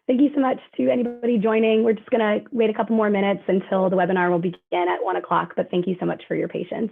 Thank you so much to anybody joining. We're just going to wait a couple more minutes until the webinar will begin at 1 o'clock, but thank you so much for your patience.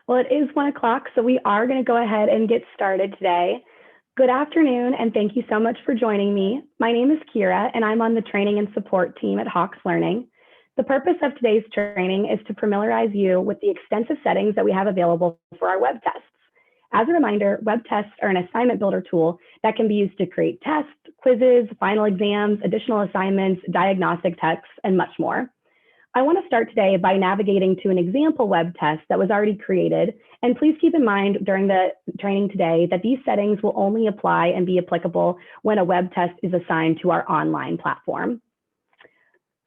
Well, it is 1 o'clock, so we are going to go ahead and get started today. Good afternoon, and thank you so much for joining me. My name is Kira, and I'm on the training and support team at Hawks Learning. The purpose of today's training is to familiarize you with the extensive settings that we have available for our web tests. As a reminder, web tests are an assignment builder tool that can be used to create tests, quizzes, final exams, additional assignments, diagnostic tests, and much more. I want to start today by navigating to an example web test that was already created. And please keep in mind during the training today that these settings will only apply and be applicable when a web test is assigned to our online platform.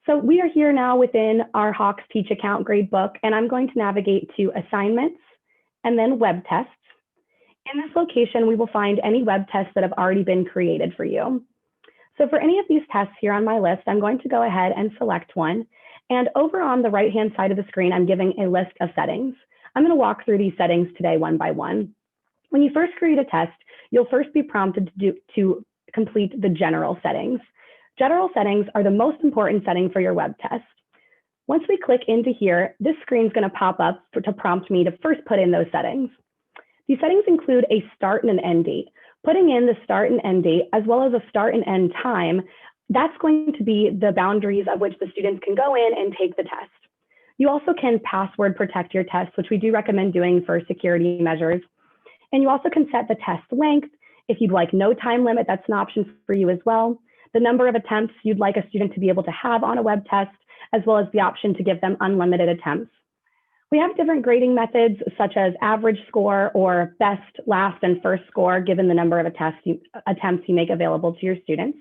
So we are here now within our Hawks Teach account gradebook, and I'm going to navigate to assignments and then web tests. In this location, we will find any web tests that have already been created for you. So for any of these tests here on my list, I'm going to go ahead and select one. And over on the right-hand side of the screen, I'm giving a list of settings. I'm going to walk through these settings today one by one. When you first create a test, you'll first be prompted to complete the general settings. General settings are the most important setting for your web test. Once we click into here, this screen is going to pop up to prompt me to first put in those settings. These settings include a start and an end date. Putting in the start and end date, as well as a start and end time, that's going to be the boundaries of which the students can go in and take the test. You also can password protect your test, which we do recommend doing for security measures. And you also can set the test length. If you'd like no time limit, that's an option for you as well. The number of attempts you'd like a student to be able to have on a web test, as well as the option to give them unlimited attempts. We have different grading methods, such as average score or best, last, and first score, given the number of attempts you make available to your students.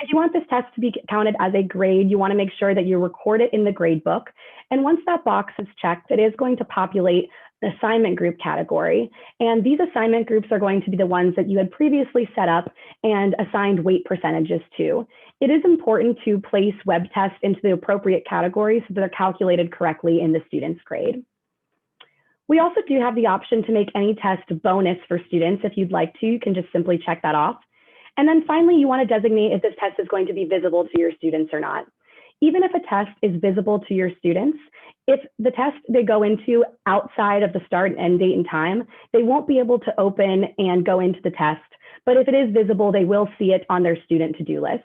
If you want this test to be counted as a grade, you want to make sure that you record it in the grade book. And once that box is checked, it is going to populate the assignment group category. And these assignment groups are going to be the ones that you had previously set up and assigned weight percentages to. It is important to place web tests into the appropriate categories so that they're calculated correctly in the student's grade. We also do have the option to make any test bonus for students. If you'd like to, you can just simply check that off. And then finally, you want to designate if this test is going to be visible to your students or not. Even if a test is visible to your students, if the test they go into outside of the start and end date and time, they won't be able to open and go into the test. But if it is visible, they will see it on their student to-do list.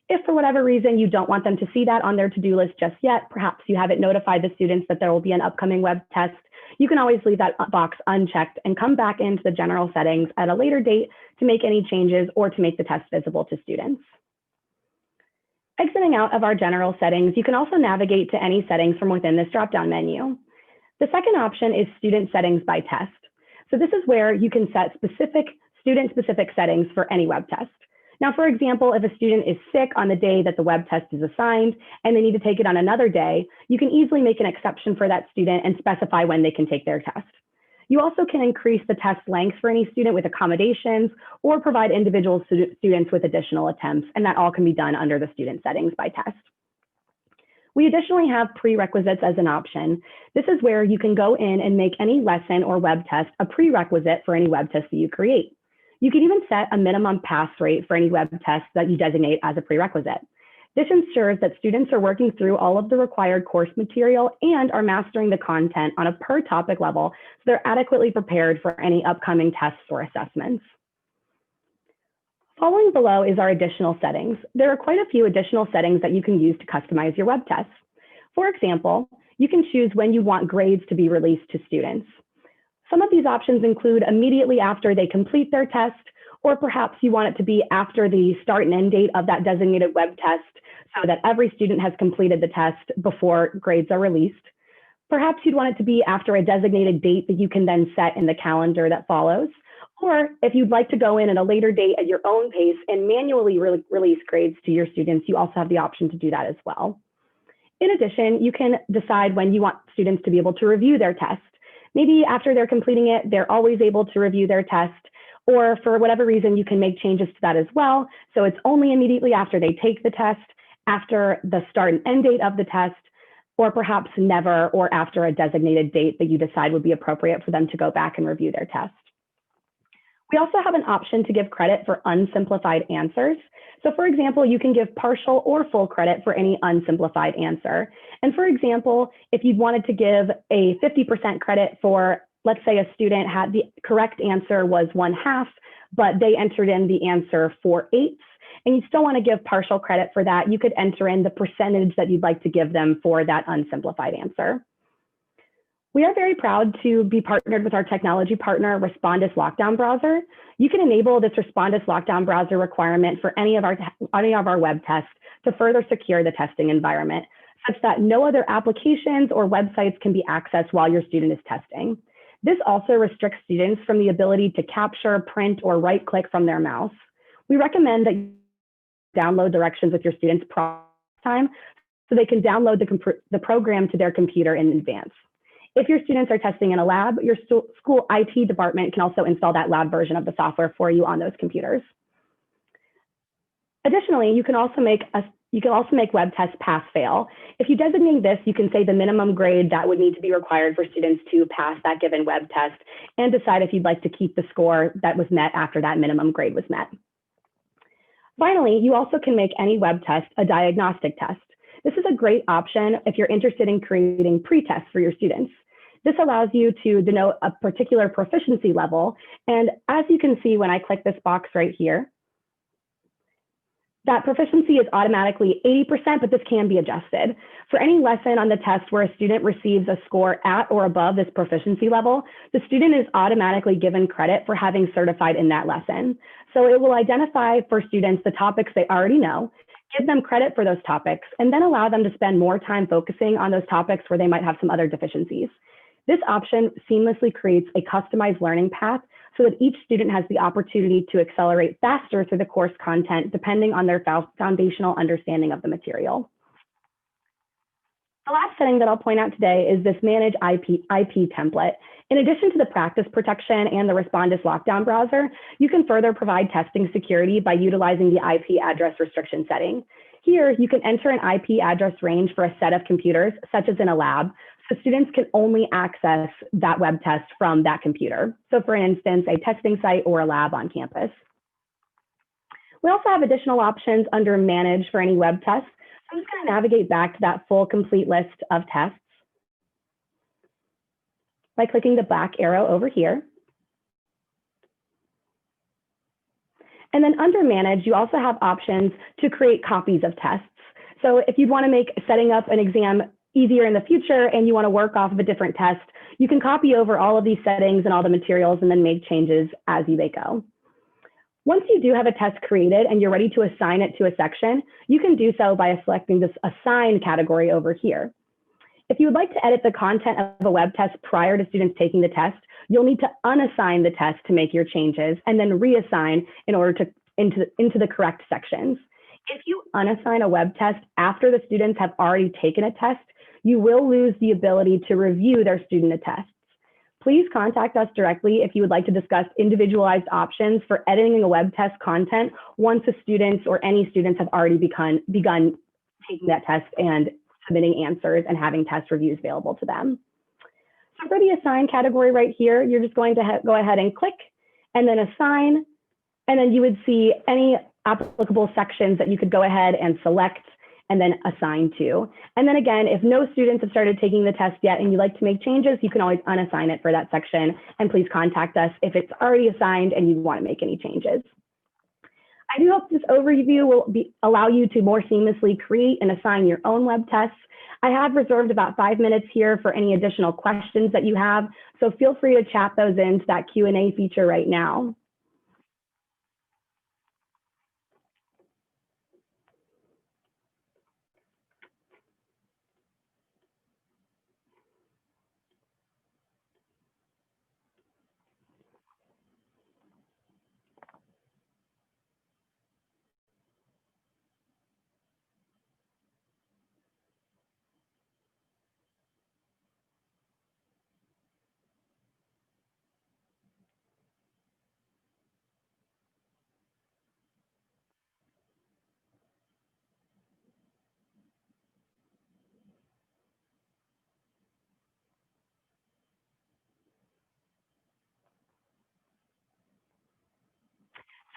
If for whatever reason you don't want them to see that on their to-do list just yet, perhaps you haven't notified the students that there will be an upcoming web test, you can always leave that box unchecked and come back into the general settings at a later date to make any changes or to make the test visible to students. Exiting out of our general settings, you can also navigate to any settings from within this drop-down menu. The second option is student settings by test. So this is where you can set student-specific settings for any web test. Now, for example, if a student is sick on the day that the web test is assigned and they need to take it on another day, you can easily make an exception for that student and specify when they can take their test. You also can increase the test length for any student with accommodations or provide individual students with additional attempts, and that all can be done under the student settings by test. We additionally have prerequisites as an option. This is where you can go in and make any lesson or web test a prerequisite for any web test that you create. You can even set a minimum pass rate for any web test that you designate as a prerequisite. This ensures that students are working through all of the required course material and are mastering the content on a per topic level, so they're adequately prepared for any upcoming tests or assessments. Following below is our additional settings. There are quite a few additional settings that you can use to customize your web tests. For example, you can choose when you want grades to be released to students. Some of these options include immediately after they complete their test, or perhaps you want it to be after the start and end date of that designated web test so that every student has completed the test before grades are released. Perhaps you'd want it to be after a designated date that you can then set in the calendar that follows. Or if you'd like to go in at a later date at your own pace and manually release grades to your students, you also have the option to do that as well. In addition, you can decide when you want students to be able to review their test. Maybe after they're completing it, they're always able to review their test, or for whatever reason, you can make changes to that as well. So it's only immediately after they take the test, after the start and end date of the test, or perhaps never, or after a designated date that you decide would be appropriate for them to go back and review their test. We also have an option to give credit for unsimplified answers. So for example, you can give partial or full credit for any unsimplified answer. And for example, if you wanted to give a 50% credit for, let's say a student had the correct answer was 1/2, but they entered in the answer 4/8, and you still want to give partial credit for that, you could enter in the percentage that you'd like to give them for that unsimplified answer. We are very proud to be partnered with our technology partner, Respondus Lockdown Browser. You can enable this Respondus Lockdown Browser requirement for any of our web tests to further secure the testing environment, such that no other applications or websites can be accessed while your student is testing. This also restricts students from the ability to capture, print, or right-click from their mouse. We recommend that you download directions with your students time so they can download the program to their computer in advance. If your students are testing in a lab, your school IT department can also install that lab version of the software for you on those computers. Additionally, you can also make web tests pass-fail. If you designate this, you can say the minimum grade that would need to be required for students to pass that given web test and decide if you'd like to keep the score that was met after that minimum grade was met. Finally, you also can make any web test a diagnostic test. This is a great option if you're interested in creating pre-tests for your students. This allows you to denote a particular proficiency level. And as you can see when I click this box right here, that proficiency is automatically 80%, but this can be adjusted. For any lesson on the test where a student receives a score at or above this proficiency level, the student is automatically given credit for having certified in that lesson. So it will identify for students the topics they already know, give them credit for those topics, and then allow them to spend more time focusing on those topics where they might have some other deficiencies. This option seamlessly creates a customized learning path so that each student has the opportunity to accelerate faster through the course content depending on their foundational understanding of the material. The last setting that I'll point out today is this Manage IP template. In addition to the practice protection and the Respondus Lockdown Browser, you can further provide testing security by utilizing the IP address restriction setting. Here, you can enter an IP address range for a set of computers, such as in a lab, so students can only access that web test from that computer. So for instance, a testing site or a lab on campus. We also have additional options under Manage for any web tests. I'm just going to navigate back to that full complete list of tests by clicking the black arrow over here. And then under Manage, you also have options to create copies of tests. So if you want to make setting up an exam easier in the future and you want to work off of a different test, you can copy over all of these settings and all the materials and then make changes as you may go. Once you do have a test created and you're ready to assign it to a section, you can do so by selecting this Assign category over here. If you would like to edit the content of a web test prior to students taking the test, you'll need to unassign the test to make your changes and then reassign in order to into the correct sections. If you unassign a web test after the students have already taken a test, you will lose the ability to review their student attests. Please contact us directly if you would like to discuss individualized options for editing a web test content once the students or any students have already begun taking that test and submitting answers and having test reviews available to them. So for the Assign category right here, you're just going to go ahead and click and then Assign, and then you would see any applicable sections that you could go ahead and select and then assign to. And then again, if no students have started taking the test yet and you'd like to make changes, you can always unassign it for that section, and please contact us if it's already assigned and you want to make any changes. I do hope this overview will allow you to more seamlessly create and assign your own web tests. I have reserved about 5 minutes here for any additional questions that you have, so feel free to chat those into that Q&A feature right now.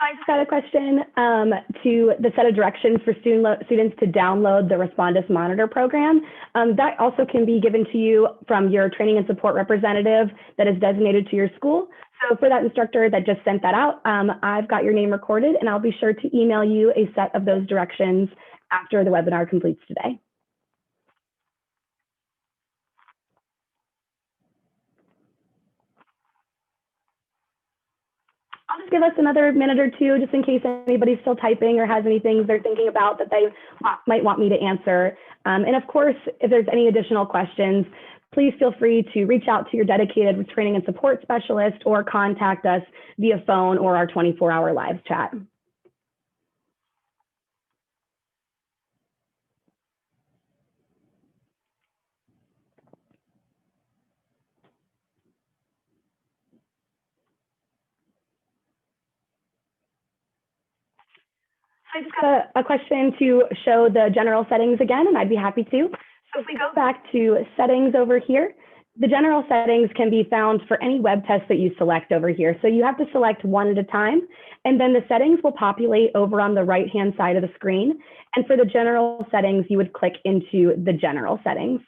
I just got a question to the set of directions for students to download the Respondus Monitor program. That also can be given to you from your training and support representative that is designated to your school. So for that instructor that just sent that out, I've got your name recorded, and I'll be sure to email you a set of those directions after the webinar completes today. I'll just give us another minute or two, just in case anybody's still typing or has any things they're thinking about that they might want me to answer. And of course, if there's any additional questions, please feel free to reach out to your dedicated training and support specialist or contact us via phone or our 24-hour live chat. I just got a question to show the general settings again, and I'd be happy to. So if we go back to settings over here, the general settings can be found for any web test that you select over here. So you have to select one at a time, and then the settings will populate over on the right-hand side of the screen. And for the general settings, you would click into the general settings.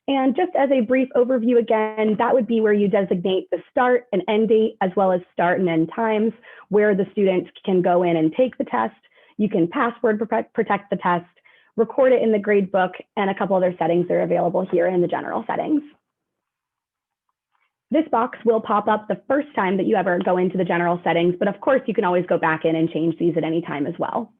And just as a brief overview again, that would be where you designate the start and end date, as well as start and end times, where the students can go in and take the test. You can password protect the test, record it in the grade book, and a couple other settings are available here in the general settings. This box will pop up the first time that you ever go into the general settings, but of course you can always go back in and change these at any time as well.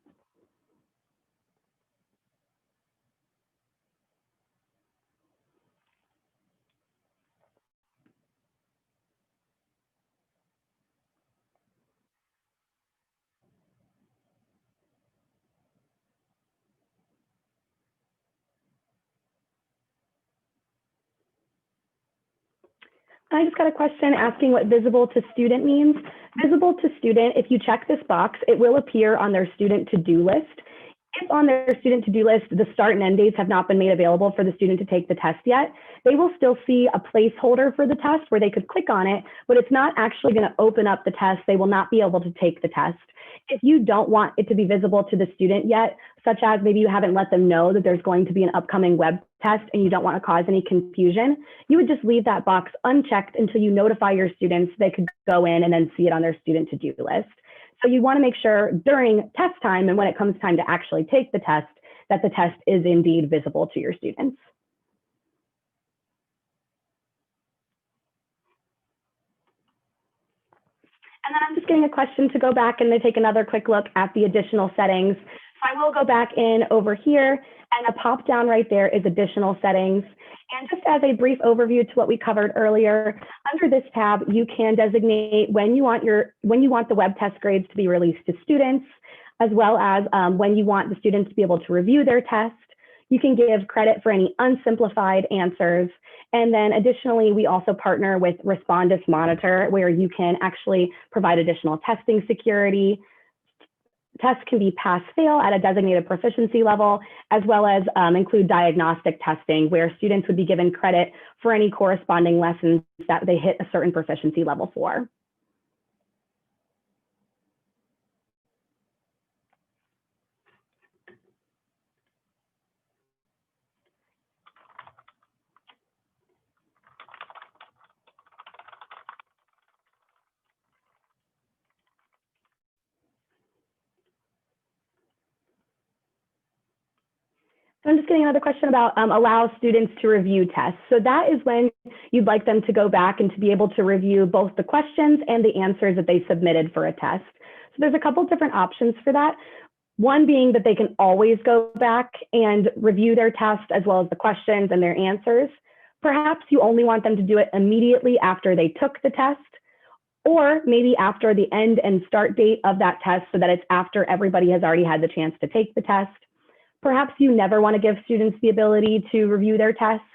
I just got a question asking what visible to student means. Visible to student, if you check this box, it will appear on their student to-do list. If on their student to-do list, the start and end dates have not been made available for the student to take the test yet, they will still see a placeholder for the test where they could click on it, but it's not actually going to open up the test. They will not be able to take the test. If you don't want it to be visible to the student yet, such as maybe you haven't let them know that there's going to be an upcoming web test and you don't want to cause any confusion, you would just leave that box unchecked until you notify your students they could go in and then see it on their student to-do list. So you want to make sure during test time and when it comes time to actually take the test, that the test is indeed visible to your students. And then I'm just getting a question to go back and take another quick look at the additional settings. So I will go back in over here, and a pop down right there is additional settings. And just as a brief overview to what we covered earlier, under this tab, you can designate when you want the web test grades to be released to students, as well as when you want the students to be able to review their test. You can give credit for any unsimplified answers. And then additionally, we also partner with Respondus Monitor, where you can actually provide additional testing security. Tests can be pass-fail at a designated proficiency level, as well as include diagnostic testing, where students would be given credit for any corresponding lessons that they hit a certain proficiency level for. I'm just getting another question about allow students to review tests. So that is when you'd like them to go back and to be able to review both the questions and the answers that they submitted for a test. So there's a couple different options for that. One being that they can always go back and review their test as well as the questions and their answers. Perhaps you only want them to do it immediately after they took the test, or maybe after the end and start date of that test so that it's after everybody has already had the chance to take the test. Perhaps you never want to give students the ability to review their tests,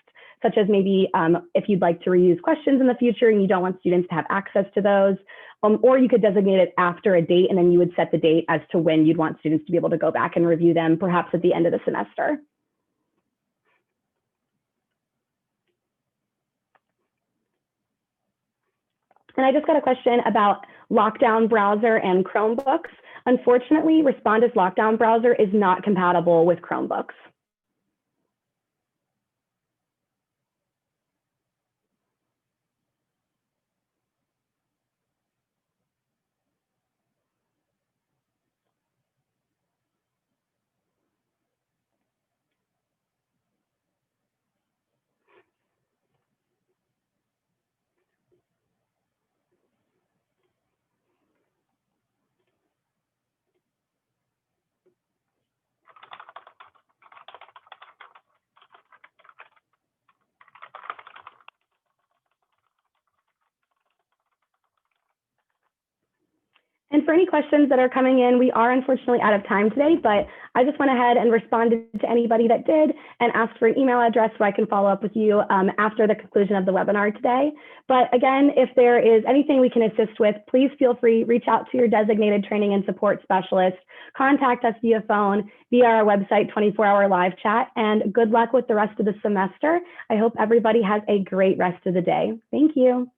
such as maybe if you'd like to reuse questions in the future and you don't want students to have access to those, or you could designate it after a date and then you would set the date as to when you'd want students to be able to go back and review them, perhaps at the end of the semester. And I just got a question about Lockdown Browser and Chromebooks. Unfortunately, Respondus Lockdown Browser is not compatible with Chromebooks. And for any questions that are coming in, we are unfortunately out of time today, but I just went ahead and responded to anybody that did and asked for an email address so I can follow up with you after the conclusion of the webinar today. But again, if there is anything we can assist with, please feel free, reach out to your designated training and support specialist, contact us via phone, via our website, 24-hour live chat, and good luck with the rest of the semester. I hope everybody has a great rest of the day. Thank you.